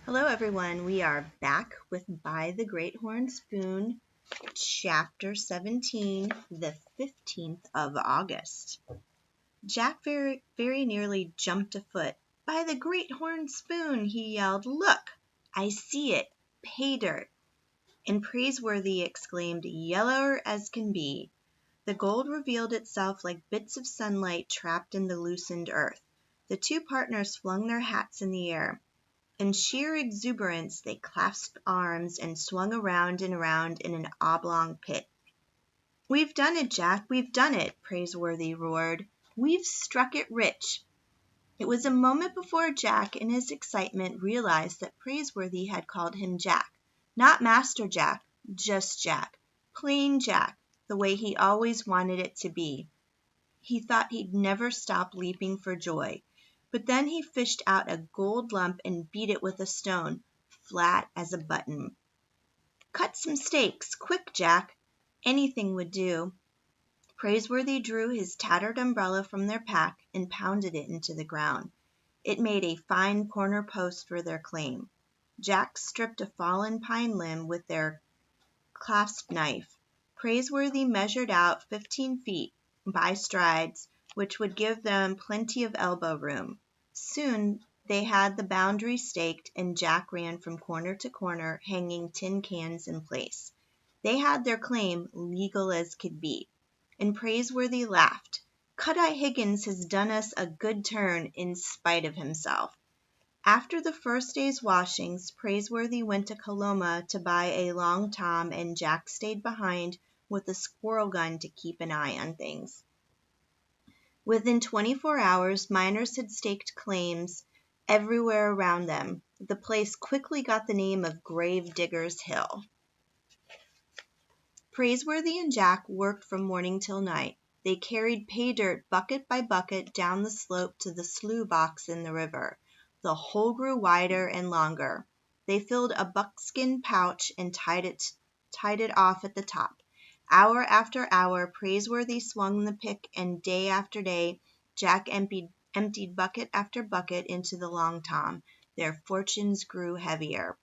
Hello, everyone. We are back with By the Great Horn Spoon, Chapter 17, the 15th of August. Jack very nearly jumped a foot. By the Great Horn Spoon, he yelled. Look, I see it. Pay dirt. And Praiseworthy exclaimed, yellower as can be. The gold revealed itself like bits of sunlight trapped in the loosened earth. The two partners flung their hats in the air. In sheer exuberance they clasped arms and swung around and around in an oblong pit. "We've done it, Jack, we've done it!" Praiseworthy roared. "We've struck it rich!" It was a moment before Jack, in his excitement, realized that Praiseworthy had called him Jack. Not Master Jack, just Jack. Plain Jack, the way he always wanted it to be. He thought he'd never stop leaping for joy. But then he fished out a gold lump and beat it with a stone, flat as a button. "Cut some steaks, quick, Jack!" Anything would do. Praiseworthy drew his tattered umbrella from their pack and pounded it into the ground. It made a fine corner post for their claim. Jack stripped a fallen pine limb with their clasp knife. Praiseworthy measured out 15 feet by strides, which would give them plenty of elbow room. Soon they had the boundary staked, and Jack ran from corner to corner, hanging tin cans in place. They had their claim legal as could be, and Praiseworthy laughed. Cut-Eye Higgins has done us a good turn in spite of himself. After the first day's washings, Praiseworthy went to Coloma to buy a long tom, and Jack stayed behind with a squirrel gun to keep an eye on things. Within 24 hours, miners had staked claims everywhere around them. The place quickly got the name of Grave Diggers' Hill. Praiseworthy and Jack worked from morning till night. They carried pay dirt bucket by bucket down the slope to the slough box in the river. The hole grew wider and longer. They filled a buckskin pouch and tied it off at the top. Hour after hour, Praiseworthy swung the pick, and day after day, Jack emptied bucket after bucket into the long tom. Their fortunes grew heavier.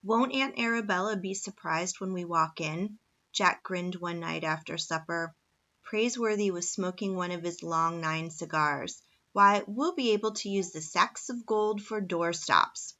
"Won't Aunt Arabella be surprised when we walk in?" Jack grinned one night after supper. Praiseworthy was smoking one of his long 9 cigars. "Why, we'll be able to use the sacks of gold for doorstops."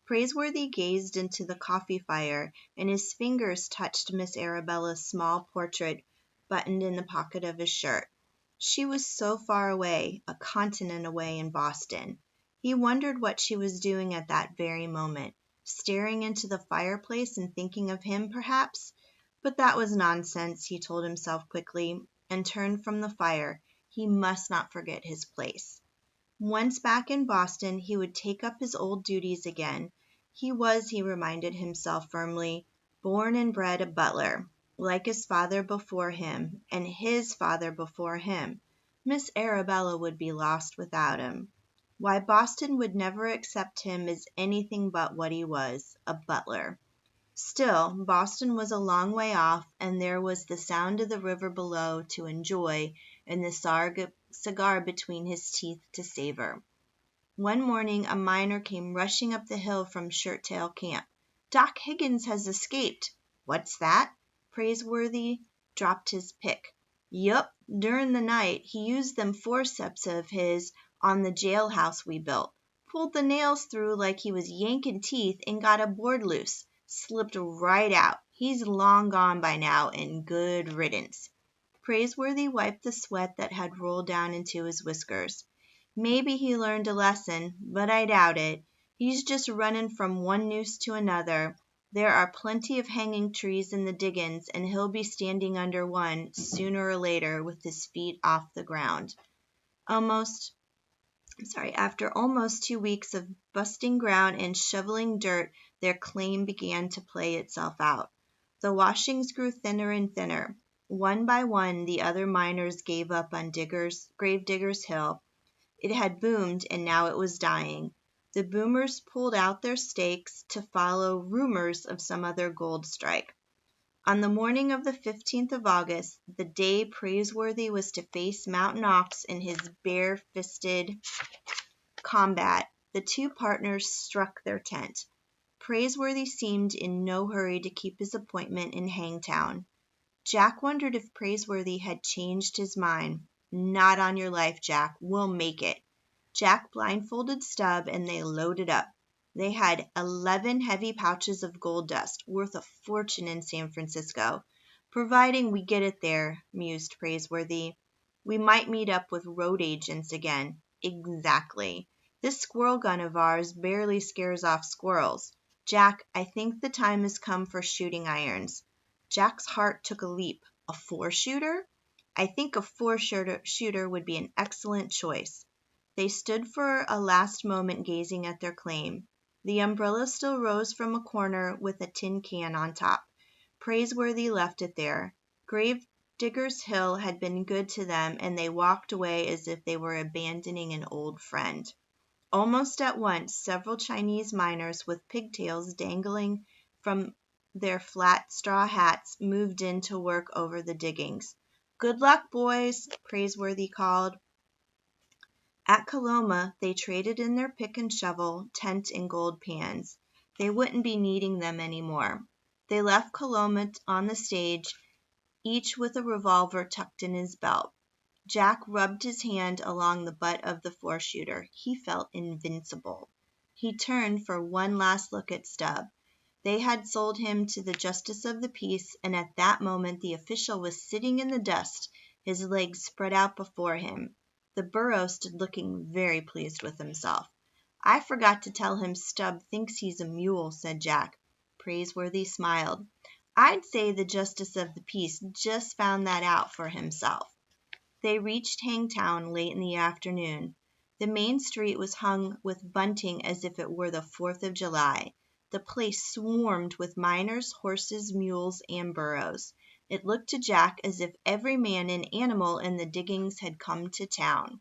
Praiseworthy gazed into the coffee fire, and his fingers touched Miss Arabella's small portrait buttoned in the pocket of his shirt. She was so far away, a continent away in Boston. He wondered what she was doing at that very moment, staring into the fireplace and thinking of him, perhaps. But that was nonsense, he told himself quickly, and turned from the fire. He must not forget his place. Once back in Boston, he would take up his old duties again. He was, he reminded himself firmly, born and bred a butler, like his father before him, and his father before him. Miss Arabella would be lost without him. Why, Boston would never accept him as anything but what he was, a butler. Still, Boston was a long way off, and there was the sound of the river below to enjoy, and the cigar between his teeth to savor. One morning a miner came rushing up the hill from Shirttail Camp. "Doc Higgins has escaped." "What's that?" Praiseworthy dropped his pick. "Yup, during the night he used them forceps of his on the jailhouse we built. Pulled the nails through like he was yanking teeth and got a board loose. Slipped right out. He's long gone by now, and good riddance." Praiseworthy wiped the sweat that had rolled down into his whiskers. "Maybe he learned a lesson, but I doubt it. He's just running from one noose to another. There are plenty of hanging trees in the diggings, and he'll be standing under one sooner or later with his feet off the ground." After almost 2 weeks of busting ground and shoveling dirt, their claim began to play itself out. The washings grew thinner and thinner. One by one, the other miners gave up on Grave Diggers' Hill. It had boomed, and now it was dying. The boomers pulled out their stakes to follow rumors of some other gold strike. On the morning of the 15th of August, the day Praiseworthy was to face Mountain Ox in his bare-fisted combat, The two partners struck their tent. Praiseworthy seemed in no hurry to keep his appointment in Hangtown. Jack wondered if Praiseworthy had changed his mind. Not on your life, Jack. We'll make it. Jack blindfolded Stubb and they loaded up. They had 11 heavy pouches of gold dust, worth a fortune in San Francisco. Providing we get it there, mused Praiseworthy. We might meet up with road agents again. Exactly. This squirrel gun of ours barely scares off squirrels. Jack, I think the time has come for shooting irons. Jack's heart took a leap. A four-shooter? I think a four-shooter would be an excellent choice. They stood for a last moment gazing at their claim. The umbrella still rose from a corner with a tin can on top. Praiseworthy left it there. Gravedigger's Hill had been good to them, and they walked away as if they were abandoning an old friend. Almost at once, several Chinese miners with pigtails dangling from their flat straw hats moved in to work over the diggings. "Good luck, boys," Praiseworthy called. At Coloma, they traded in their pick and shovel, tent, and gold pans. They wouldn't be needing them anymore. They left Coloma on the stage, each with a revolver tucked in his belt. Jack rubbed his hand along the butt of the four-shooter. He felt invincible. He turned for one last look at Stubb. They had sold him to the justice of the peace, and at that moment the official was sitting in the dust, his legs spread out before him. The burro stood looking very pleased with himself. "I forgot to tell him Stubb thinks he's a mule," said Jack. Praiseworthy smiled. "I'd say the justice of the peace just found that out for himself." They reached Hangtown late in the afternoon. The main street was hung with bunting as if it were the 4th of July. The place swarmed with miners, horses, mules, and burros. It looked to Jack as if every man and animal in the diggings had come to town.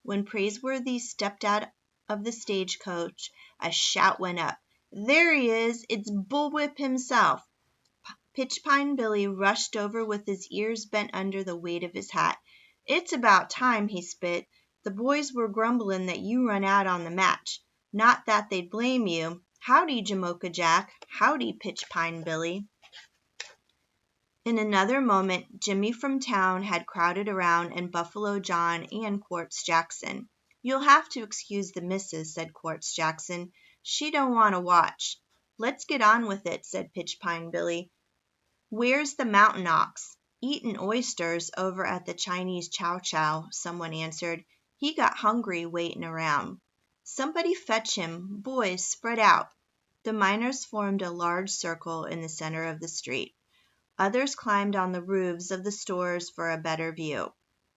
When Praiseworthy stepped out of the stagecoach, a shout went up. "There he is! It's Bullwhip himself!" Pitchpine Billy rushed over with his ears bent under the weight of his hat. "It's about time," he spit. "The boys were grumbling that you run out on the match. Not that they'd blame you. Howdy, Jamocha Jack. Howdy, Pitchpine Billy." In another moment, Jimmy from town had crowded around, and Buffalo John and Quartz Jackson. "You'll have to excuse the missus," said Quartz Jackson. "She don't want to watch." "Let's get on with it," said Pitchpine Billy. "Where's the mountain ox?" "Eatin' oysters over at the Chinese chow chow," someone answered. "He got hungry waitin' around." "Somebody fetch him. Boys, spread out." The miners formed a large circle in the center of the street. Others climbed on the roofs of the stores for a better view.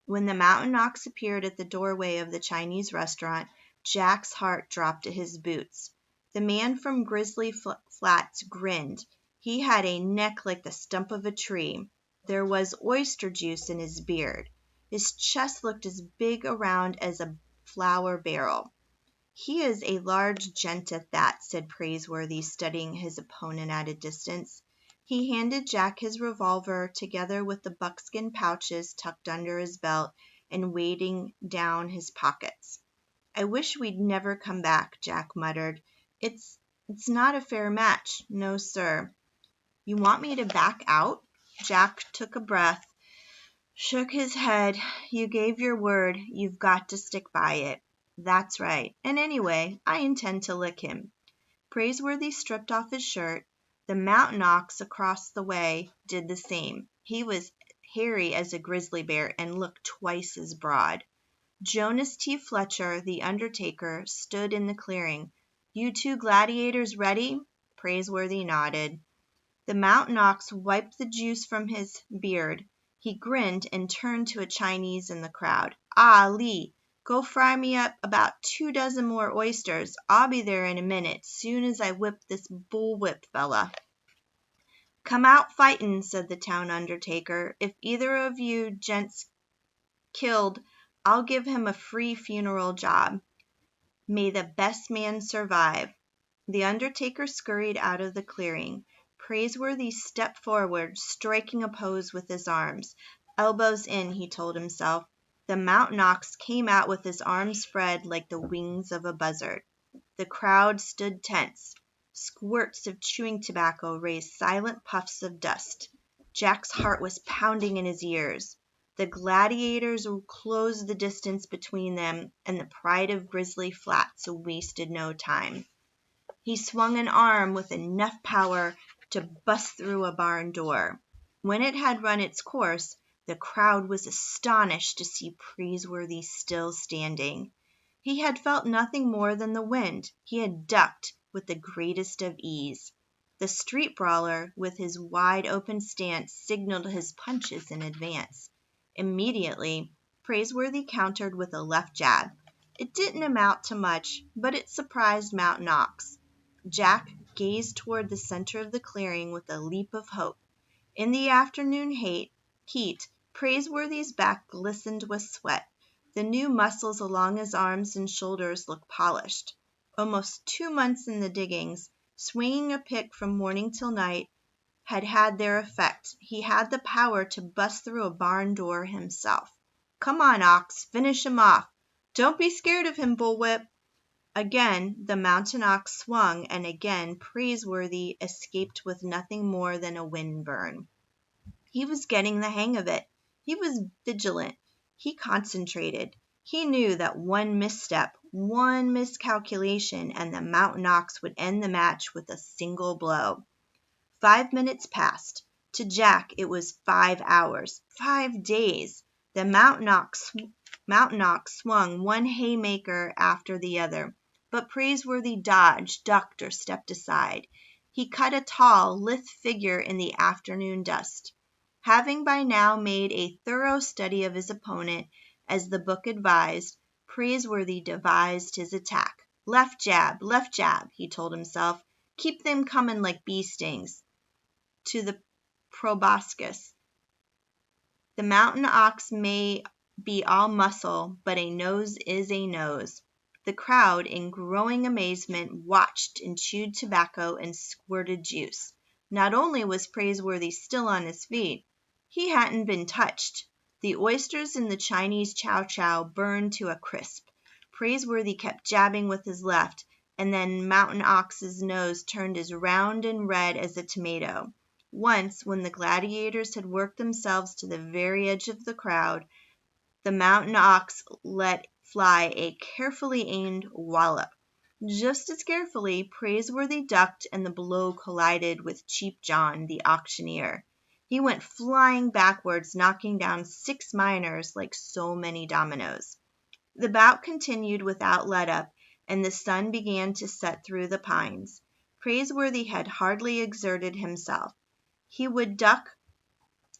When the mountain ox appeared at the doorway of the Chinese restaurant, Jack's heart dropped to his boots. The man from Grizzly Flats grinned. He had a neck like the stump of a tree. There was oyster juice in his beard. His chest looked as big around as a flour barrel. "He is a large gent at that," said Praiseworthy, studying his opponent at a distance. He handed Jack his revolver, together with the buckskin pouches tucked under his belt and weighting down his pockets. "I wish we'd never come back," Jack muttered. It's not a fair match. No, sir." "You want me to back out?" Jack took a breath, shook his head. "You gave your word. You've got to stick by it." "That's right. And anyway, I intend to lick him." Praiseworthy stripped off his shirt. The mountain ox across the way did the same. He was hairy as a grizzly bear and looked twice as broad. Jonas T. Fletcher, the undertaker, stood in the clearing. "You two gladiators ready?" Praiseworthy nodded. The mountain ox wiped the juice from his beard. He grinned and turned to a Chinese in the crowd. "Ah, Lee, go fry me up about 2 dozen more oysters. I'll be there in a minute, soon as I whip this bullwhip fella." "Come out fightin'," said the town undertaker. "If either of you gents killed, I'll give him a free funeral job. May the best man survive." The undertaker scurried out of the clearing. Praiseworthy stepped forward, striking a pose with his arms. "Elbows in," he told himself. The mountain ox came out with his arms spread like the wings of a buzzard. The crowd stood tense. Squirts of chewing tobacco raised silent puffs of dust. Jack's heart was pounding in his ears. The gladiators closed the distance between them, and the pride of Grizzly Flats wasted no time. He swung an arm with enough power to bust through a barn door. When it had run its course, the crowd was astonished to see Praiseworthy still standing. He had felt nothing more than the wind. He had ducked with the greatest of ease. The street brawler, with his wide-open stance, signaled his punches in advance. Immediately, Praiseworthy countered with a left jab. It didn't amount to much, but it surprised Mountain Ox. Jack gazed toward the center of the clearing with a leap of hope. In the afternoon heat, Praiseworthy's back glistened with sweat. The new muscles along his arms and shoulders looked polished. Almost 2 months in the diggings, swinging a pick from morning till night, had their effect. He had the power to bust through a barn door himself. "Come on, Ox, finish him off. Don't be scared of him, Bullwhip." Again the Mountain Ox swung, and again Praiseworthy escaped with nothing more than a wind burn. He was getting the hang of it. He was vigilant. He concentrated. He knew that one misstep, one miscalculation, and the Mountain Ox would end the match with a single blow. 5 minutes passed. To Jack it was 5 hours, 5 days. The Mountain Ox swung one haymaker after the other, but Praiseworthy dodged, ducked, or stepped aside. He cut a tall, lithe figure in the afternoon dust. Having by now made a thorough study of his opponent, as the book advised, Praiseworthy devised his attack. Left jab, he told himself. Keep them coming like bee stings. To the proboscis. The Mountain Ox may be all muscle, but a nose is a nose. The crowd, in growing amazement, watched and chewed tobacco and squirted juice. Not only was Praiseworthy still on his feet, he hadn't been touched. The oysters in the Chinese chow chow burned to a crisp. Praiseworthy kept jabbing with his left, and then Mountain Ox's nose turned as round and red as a tomato. Once, when the gladiators had worked themselves to the very edge of the crowd, the Mountain Ox let fly a carefully aimed wallop. Just as carefully, Praiseworthy ducked, and the blow collided with Cheap John, the auctioneer. He went flying backwards, knocking down 6 miners like so many dominoes. The bout continued without let-up, and the sun began to set through the pines. Praiseworthy had hardly exerted himself. He would duck,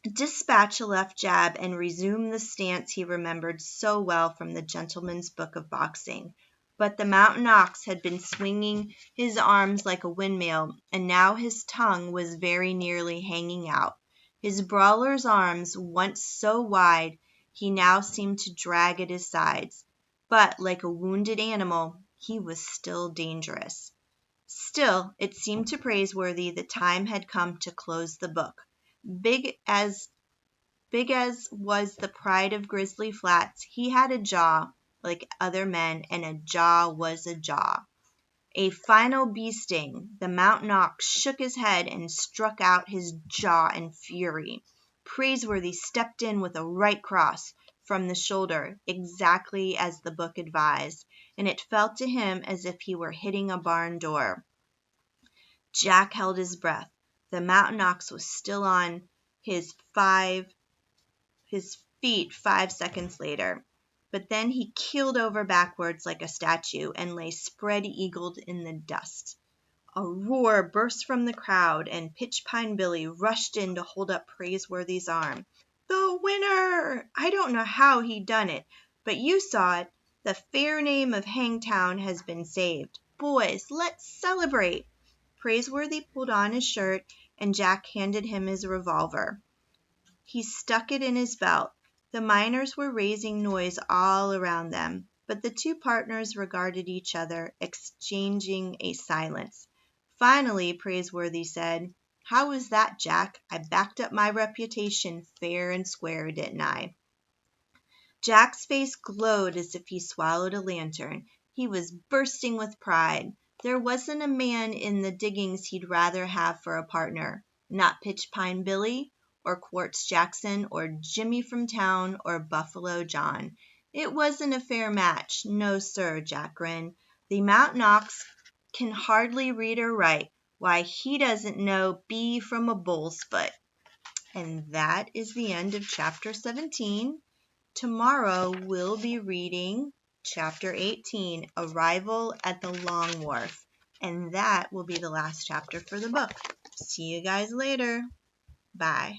dispatch a left jab, and resume the stance he remembered so well from the Gentleman's Book of Boxing. But the Mountain Ox had been swinging his arms like a windmill, and now his tongue was very nearly hanging out. His brawler's arms, once so wide, he now seemed to drag at his sides. But, like a wounded animal, he was still dangerous. Still, it seemed to Praiseworthy the time had come to close the book. Big as was the pride of Grizzly Flats, he had a jaw like other men, and a jaw was a jaw. A final bee sting. The Mountain Ox shook his head and struck out his jaw in fury. Praiseworthy stepped in with a right cross from the shoulder, exactly as the book advised, and it felt to him as if he were hitting a barn door. Jack held his breath. The Mountain Ox was still on his feet 5 seconds later. But then he keeled over backwards like a statue and lay spread-eagled in the dust. A roar burst from the crowd, and Pitchpine Billy rushed in to hold up Praiseworthy's arm. "The winner! I don't know how he done it, but you saw it. The fair name of Hangtown has been saved. Boys, let's celebrate!" Praiseworthy pulled on his shirt, and Jack handed him his revolver. He stuck it in his belt. The miners were raising noise all around them, but the two partners regarded each other, exchanging a silence. Finally, Praiseworthy said, "How was that, Jack? I backed up my reputation fair and square, didn't I?" Jack's face glowed as if he swallowed a lantern. He was bursting with pride. There wasn't a man in the diggings he'd rather have for a partner. Not Pitch Pine Billy, or Quartz Jackson, or Jimmy from town, or Buffalo John. It wasn't a fair match. No, sir, Jack grinned. The mountain ox can hardly read or write. Why, he doesn't know B from a bull's foot. And that is the end of chapter 17. Tomorrow we'll be reading chapter 18, Arrival at the Long Wharf. And that will be the last chapter for the book. See you guys later. Bye.